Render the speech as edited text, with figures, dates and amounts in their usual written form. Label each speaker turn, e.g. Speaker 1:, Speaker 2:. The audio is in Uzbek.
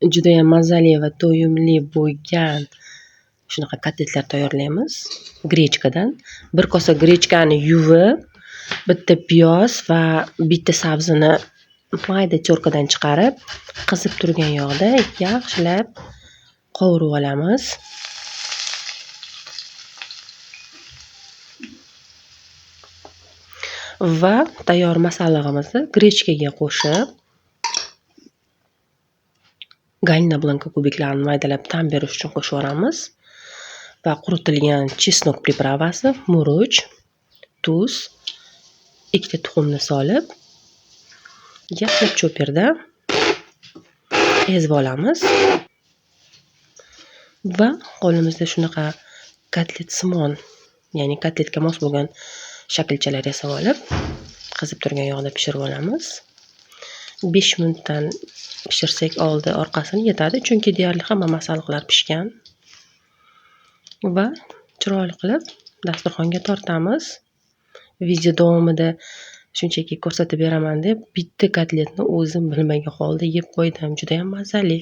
Speaker 1: juda ham mazali va to'yimli bo'lgan shunaqa kotletlar tayyorlaymiz grechkadan. Bir kosa grechkani yuvib, bitta piyoz va bitta sabzini mayda cho'rkadan chiqarib, qizib turgan yog'da yaxshilab qovurib olamiz. Va tayyor masallig'imizni grechkaga qo'shib, galina blanka kubiklarini maydalab ta'm berish uchun qo'shib yuboramiz va quritilgan chesnok pripravasi, murch, tuz, ikkita tuxumni solib, yaxshilab choperda ezib olamiz va qo'limizda shunaqa kotletsimon, ya'ni kotletga mos bo'lgan shaklchalar yasab olib, qizib turgan yog'da pishirib olamiz. 5 minutdan pishirsak oldi orqasini yetadi, chunki deyarli hamma masalliqlar pishgan. Va chiroyli qilib dasturxonga tortamiz. Video davomida shunchaki ko'rsatib beraman deb bitta kotletni o'zim bilmagan holda yeb qo'ydim. Juda ham mazali.